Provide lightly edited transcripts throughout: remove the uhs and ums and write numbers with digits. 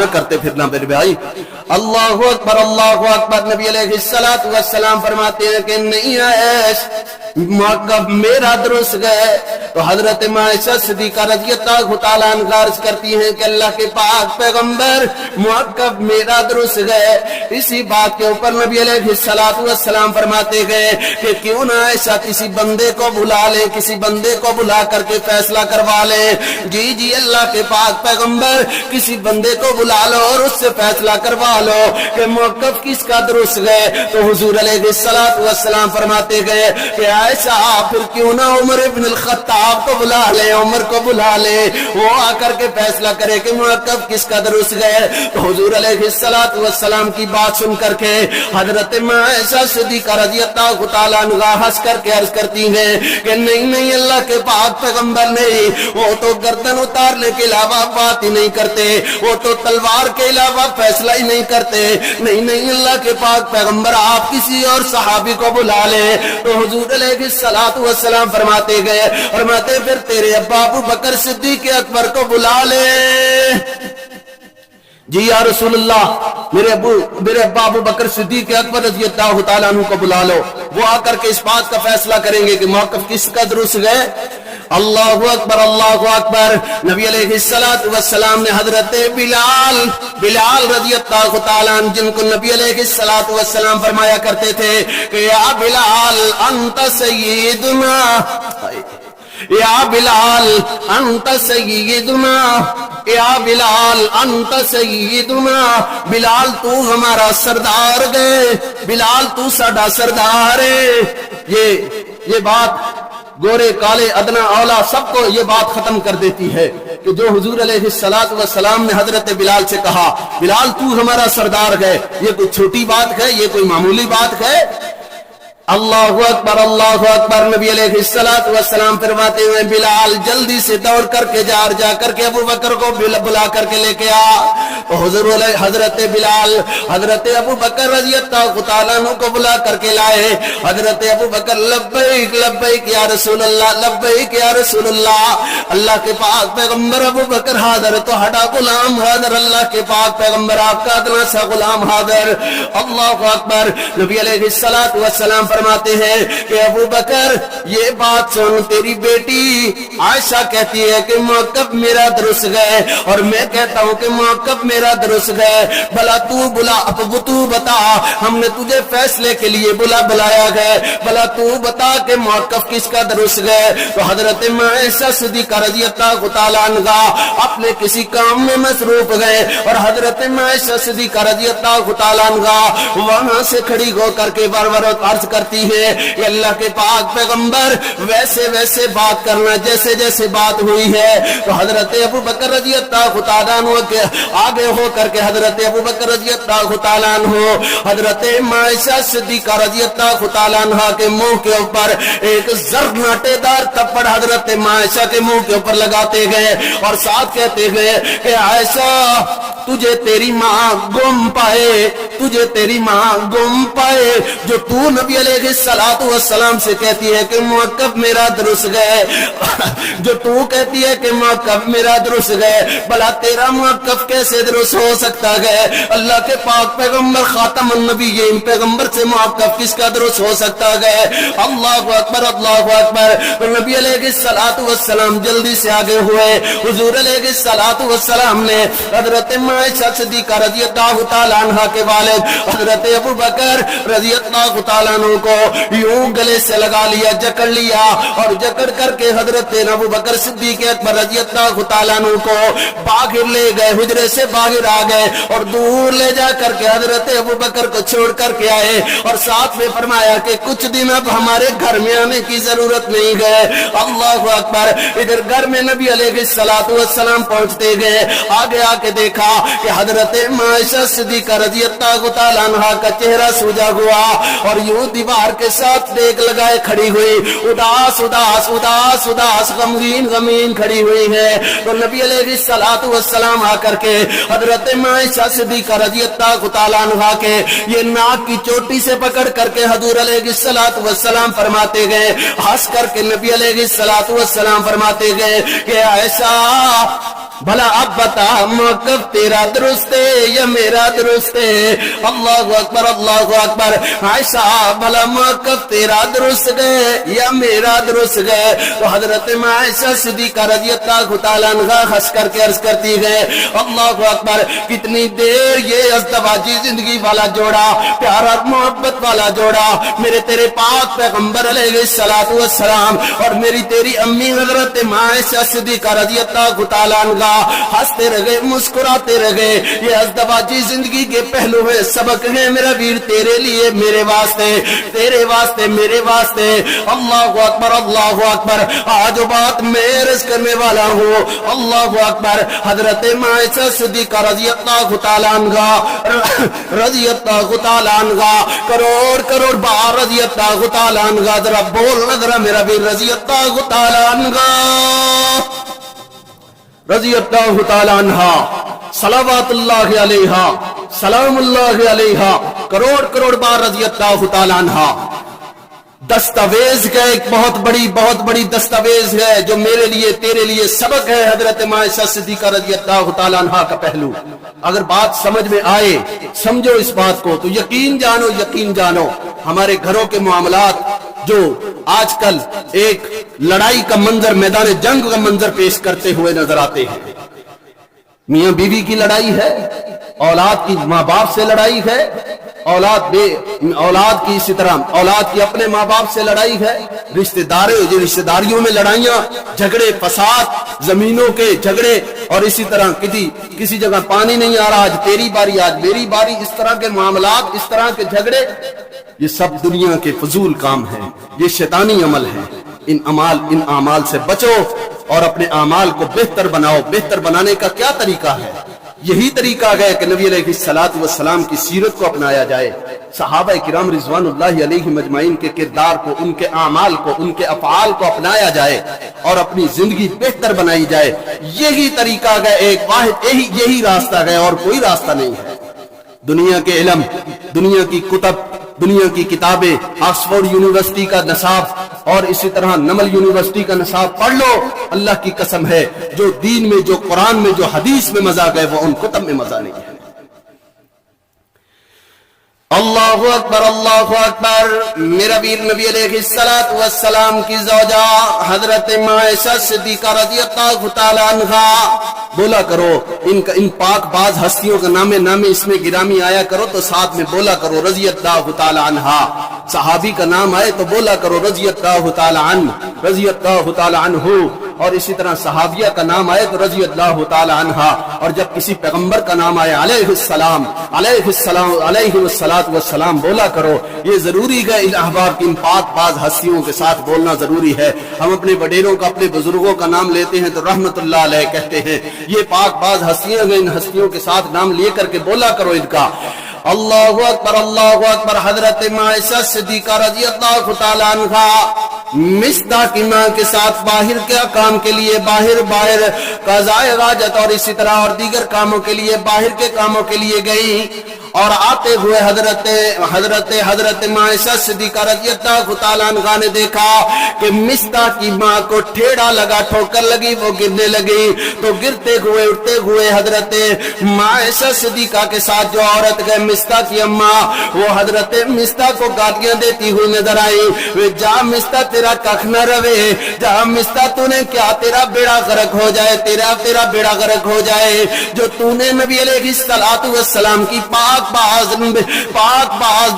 نہ کرتے پھرنا میرے بھائی. اللہ اکبر. نبی علیہ الصلوۃ والسلام فرماتے ہیں کہ نہیں عائش موقف میرا درست گئے. تو حضرت عائشہ صدیقہ رضی اللہ تعالیٰ عنہا عرض کرتی ہیں کہ اللہ کے پاک پیغمبر موقف میرا درست گئے. اسی بات کے اوپر نبی علیہ الصلوۃ والسلام فرماتے گئے کہ کیوں نہ ایسا کسی بندے کو بلا لے, کسی بندے کو بلا کر کے فیصلہ کروا لے. جی اللہ کے پاک پیغمبر کسی بندے کو بلا لو اور اس سے فیصلہ کروا لو کہ موقف کس کا درست گئے. تو حضور علیہ الصلوۃ والسلام فرماتے گئے کہ ایسا پھر کیوں نہ عمر ابن الخطاب کو بلا لے, عمر کو بلا لے, وہ آ کر کے فیصلہ کرے کہ موقف کس کا درست گئے. تو حضور علیہ الصلوۃ والسلام کی بات سن کر کے حضرت عائشہ صدیقہ رضی اللہ تعالیٰ عنہا ہنس کر کے عرض کرتی ہیں کہ نہیں اللہ کے پاک پیغمبر نہیں, وہ تو گردن اتارنے کے علاوہ بات ہی نہیں کرتے, وہ تو تلوار کے علاوہ فیصلہ ہی نہیں کرتے. نہیں اللہ کے پاک پیغمبر آپ کسی اور صحابی کو بلا لیں. تو حضور علیہ الصلوۃ والسلام فرماتے گئے, فرماتے پھر تیرے ابا ابو بکر صدیق اکبر کو بلا لے. جی یا رسول اللہ, میرے ابا ابو بکر صدیق اکبر رضی اللہ تعالیٰ عنہ کو بلا لو, وہ آ کر کے اس بات کا فیصلہ کریں گے کہ موقف کس کا درست گئے. اللہ اکبر اللہ اکبر. نبی علیہ الصلوۃ والسلام نے حضرت بلال رضی اللہ تعالیٰ عنہ, جن کو نبی علیہ الصلوۃ والسلام فرمایا کرتے تھے کہ یا بلال انت سیدنا, یا بلال انت سیدنا, یا بلال انت سیدنا, بلال تو ہمارا سردار گئے, بلال تو ساڈا سردار ہے. یہ بات گورے کالے ادنا اولا سب کو یہ بات ختم کر دیتی ہے کہ جو حضور علیہ الصلوۃ والسلام نے حضرت بلال سے کہا بلال تو ہمارا سردار ہے, یہ کوئی چھوٹی بات ہے, یہ کوئی معمولی بات ہے. اللہ اکبر اللہ اکبر. نبی علیہ الصلوۃ والسلام فرماتے ہوئے بلال جلدی سے دوڑ کر کے جا کر کے ابو بکر کو بلا کر کے لے کے آ. تو حضرت بلال حضرت ابو بکر رضی اللہ تعالیٰ عنہ کو بلا کر کے لائے. حضرت ابو بکر لبیک لبیک یا رسول اللہ, لبیک یا رسول اللہ. اللہ کے پاک پیغمبر ابو بکر حاضر تو ہٹا غلام حاضر, اللہ کے پاک پیغمبر آپ کا ادنا سا غلام حاضر. اللہ اکبر. نبی علیہ الصلوۃ والسلام فرماتے ہیں کہ ابو بکر یہ بات سن, تیری بیٹی عائشہ کہتی ہے کہ موقف میرا درست گئے اور میں کہتا ہوں کہ موقف میرا درست گئے. بلا تو بتا, ہم نے تجھے فیصلے کے لیے بلایا گئے, بلا تو بتا کہ موقف کس کا درست گئے. تو حضرت عائشہ صدیقہ رضی اللہ تعالیٰ عنہا اپنے کسی کام میں مصروف گئے اور حضرت عائشہ صدیقہ رضی اللہ تعالیٰ عنہا وہاں سے کھڑی ہو کر کے بار بار عرض کرتی ہے کہ اللہ کے پاک پیغمبر ویسے بات کرنا جیسے جیسے بات ہوئی ہے. تو حضرت ابو بکر رضی اللہ تعالیٰ عنہ کے آگے ہو کر کے حضرت ابو بکر رضی اللہ تعالیٰ عنہ حضرت عائشہ صدیقہ رضی اللہ تعالیٰ عنہ کے منہ کے اوپر ایک زرناٹے دار تھپڑ حضرت عائشہ کے منہ کے اوپر لگاتے گئے اور ساتھ کہتے گئے کہ عائشہ تجھے تیری ماں گم پائے, تجھے تیری ماں گم پائے, جو تو نبی علیہ الصلوۃ والسلام سے کہتی ہے کہ موقف میرا درست گئے, جو تو کہتی ہے کہ موقف میرا درست گئے, بلا تیرا موقف کیسے درست ہو سکتا گئے. اللہ کے پاک پیغمبر خاتم النبیین پیغمبر سے موقف کس کا درست ہو سکتا گئے. اللہ اکبر اللہ اکبر. تو نبی علیہ الصلوۃ والسلام جلدی سے آگے ہوئے. حضور علیہ الصلوۃ والسلام نے حضرت عائشہ صدیقہ رضی اللہ تعالیٰ عنہ کے والد حضرت ابو بکر رضی اللہ تعالیٰ عنہ کو یوں گلے سے لگا لیا, جکڑ لیا اور جکڑ کر کے حضرت ابو بکر صدیق اکبر رضی اللہ تعالیٰ عنہ کو باہر لے گئے, حجرے سے باہر آ گئے اور دور لے جا کر کے حضرت ابو بکر کو چھوڑ کر کے آئے اور ساتھ میں فرمایا کہ کچھ دن اب ہمارے گھر میں آنے کی ضرورت نہیں گئے. اللہ اکبر. ادھر گھر میں نبی علیہ الصلوۃ والسلام پہنچتے گئے, آگے آ کے دیکھا کہ حضرت عائشہ صدیقہ رضی اللہ تعالیٰ عنہا کا چہرہ سوجا ہوا اور یوں دیوار کے ساتھ دیکھ لگائے کھڑی ہوئی, اداس اداس اداس اداس غمگین کھڑی ہوئی ہے. تو نبی علیہ الصلوۃ والسلام آ کر کے حضرت عائشہ صدیقہ رضی اللہ تعالیٰ عنہا کے یہ ناک کی چوٹی سے پکڑ کر کے حضور علیہ الصلوۃ والسلام فرماتے گئے, ہنس کر کے نبی علیہ الصلوۃ والسلام فرماتے گئے کہ عائشہ بھلا اب بتا موقف تیرا درست ہے یا میرا درست ہے؟ اللہ اکبر اللہ اکبر۔ عائشہ بھلا موقف تیرا درست ہے یا میرا درست ہے؟ تو حضرت عائشہ صدیقہ رضی اللہ تعالیٰ عنہا ہنس کر کے عرض کرتی ہے اللہ اکبر، کتنی دیر یہ ازدواجی زندگی والا جوڑا، پیارا محبت والا جوڑا، میرے تیرے پاک پیغمبر علیہ الصلوۃ والسلام اور میری تیری امی حضرت عائشہ صدیقہ رضی اللہ تعالیٰ عنہا ہنستے رہے، مسکراتے رہے۔ یہ ازدواجی زندگی کے پہلو ہے، سبق ہے میرا ویر تیرے لیے، میرے واسطے، تیرے واسطے، میرے واسطے۔ اللہ اکبر اللہ اکبر۔ آج بات میں عرض کرنے والا ہوں، اللہ اکبر۔ حضرت عائشہ صدیقہ رضی اللہ تعالیٰ عنہا رضی اللہ تعالیٰ عنہا کروڑ کروڑ بار رضی اللہ تعالیٰ عنہا، ذرا بول ذرا میرا ویر رضی اللہ تعالیٰ عنہا رضی اللہ تعالی عنہا صلوات اللہ علیہا سلام اللہ علیہا کروڑ کروڑ بار رضی اللہ تعالی عنہا۔ دستاویز کا ایک بہت بڑی دستاویز ہے جو میرے لیے تیرے لیے سبق ہے، حضرت عائشہ صدیقہ رضی اللہ تعالی عنہا کا پہلو۔ اگر بات سمجھ میں آئے، سمجھو اس بات کو، تو یقین جانو ہمارے گھروں کے معاملات جو آج کل ایک لڑائی کا منظر، میدان جنگ کا منظر پیش کرتے ہوئے نظر آتے ہیں۔ میاں بیوی کی لڑائی ہے، اولاد کی ماں باپ سے لڑائی ہے، اولاد کی اسی طرح اولاد کی اپنے ماں باپ سے لڑائی ہے، رشتہ داریوں میں لڑائیاں، جھگڑے، فساد، زمینوں کے جھگڑے، اور اسی طرح کسی جگہ پانی نہیں آ رہا، آج تیری باری آج میری باری، اس طرح کے معاملات، اس طرح کے جھگڑے، یہ سب دنیا کے فضول کام ہیں، یہ شیطانی عمل ہے۔ ان اعمال سے بچو اور اپنے اعمال کو بہتر بناؤ۔ بہتر بنانے کا کیا طریقہ ہے؟ یہی طریقہ ہے کہ نبی علیہ الصلوۃ والسلام کی سیرت کو اپنایا جائے، صحابہ کرام رضوان اللہ علیہم اجمعین کے کردار کو، ان کے اعمال کو، ان کے افعال کو اپنایا جائے اور اپنی زندگی بہتر بنائی جائے۔ یہی طریقہ ہے، ایک واحد یہی راستہ ہے اور کوئی راستہ نہیں ہے۔ دنیا کے علم، دنیا کی کتب، دنیا کی کتابیں، آکسفورڈ یونیورسٹی کا نصاب اور اسی طرح نمل یونیورسٹی کا نصاب پڑھ لو، اللہ کی قسم ہے جو دین میں، جو قرآن میں، جو حدیث میں مزہ گئے وہ ان کتب میں مزہ نہیں ہے۔ اللہ اکبر اللہ اکبر۔ میرا ویر نبی علیہ الصلوۃ والسلام کی زوجہ حضرت عائشہ صدیقہ رضی اللہ تعالی عنہا، بولا کرو ان پاک باز ہستیوں کا نام اس میں گرامی آیا کرو تو ساتھ میں بولا کرو رضی اللہ تعالی عنہا۔ صحابی کا نام آئے تو بولا کرو رضی اللہ تعالی عنہ، رضی اللہ تعالی عنہ، اور اسی طرح صحابیہ کا نام آئے تو رضی اللہ تعالی عنہا۔ اور جب کسی پیغمبر کا نام آئے علیہ الصلوۃ والسلام بولا کرو۔ یہ ضروری ہے، ان احباب کی ان پاک باز ہستیوں کے ساتھ بولنا ضروری ہے۔ ہم اپنے بڑیروں کا، اپنے بزرگوں کا نام لیتے ہیں تو رحمت اللہ علیہ کہتے ہیں، یہ پاک باز ہستیاں ہیں، ان ہستیوں کے ساتھ نام لے کر کے بولا کرو ان کا۔ اللہ اکبر اللہ اکبر۔ حضرت عائشہ صدیقہ رضی اللہ تعالی عنہا مصطح کی ماں کے ساتھ باہر کیا کام کے لیے، باہر قضائے حاجت اور اسی طرح اور دیگر کاموں کے لیے، باہر کے کاموں کے لیے گئی، اور آتے ہوئے حضرت عائشہ صدیقہ رضی اللہ تعالی عنہا نے دیکھا کہ مصطح کی ماں کو ٹھیڑا لگا، ٹھوکر لگی، وہ گرنے لگی، تو گرتے ہوئے اٹھتے ہوئے حضرت عائشہ صدیقہ کے ساتھ جو عورت گئے مصطح کی اماں، وہ حضرت مصطح کو گالیاں دیتی ہوئی نظر آئی، جا مصطح تیرا کخ نہ روے، جا مصطح تو نے کیا تیرا بیڑا غرق ہو جائے، تیرا بیڑا غرق ہو جائے، جو تو نے نبی علیہ الصلوۃ والسلام کی پاک باز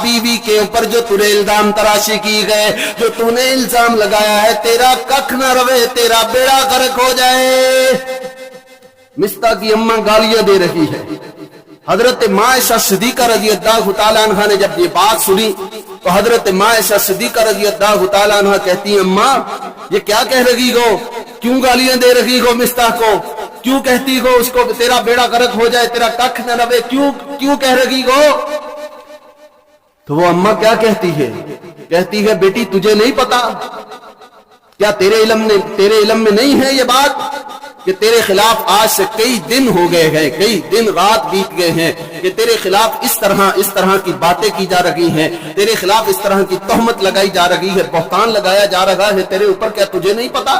بیوی کے اوپر جو تُنے الزام تراشی کی گئے، جو تو نے الزام لگایا ہے، تیرا کخ نہ روے، تیرا بیڑا غرق ہو جائے۔ مصطح کی اماں گالیاں دے رہی ہے۔ حضرت عائشہ صدیقہ رضی اللہ تعالی عنہا نے جب یہ بات سنی تو حضرت عائشہ صدیقہ رضی اللہ تعالی عنہا کہتی ہیں، اماں یہ کیا کہہ رہی ہو، کیوں گالیاں دے رہی ہو مصطح کو، کیوں کہتی ہو اس کو تیرا بیڑا غرق ہو جائے، تیرا کخ نہ روے، کیوں کہہ رہی ہو؟ تو وہ اماں کیا کہتی ہے بیٹی تجھے نہیں پتا کیا، تیرے علم میں نہیں ہے یہ بات کہ تیرے خلاف آج سے کئی دن ہو گئے ہیں، کئی دن رات بیت گئے ہیں کہ تیرے خلاف اس طرح کی باتیں کی جا رہی ہیں، تیرے خلاف اس طرح کی تہمت لگائی جا رہی ہے، بہتان لگایا جا رہا ہے تیرے اوپر، کیا تجھے نہیں پتا؟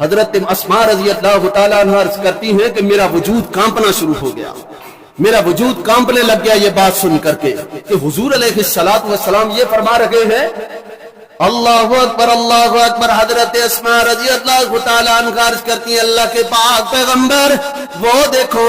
حضرت اسماء رضی اللہ تعالیٰ عنہ عرض کرتی ہیں کہ میرا وجود کانپنا شروع ہو گیا، میرا وجود کانپنے لگ گیا یہ بات سن کر کے کہ حضور علیہ الصلوۃ والسلام یہ فرما رہے ہیں اللہ اکبر اللہ اکبر۔ حضرت اسماء رضی اللہ تعالیٰ عنہ عرض کرتی ہیں اللہ کے پاک پیغمبر وہ دیکھو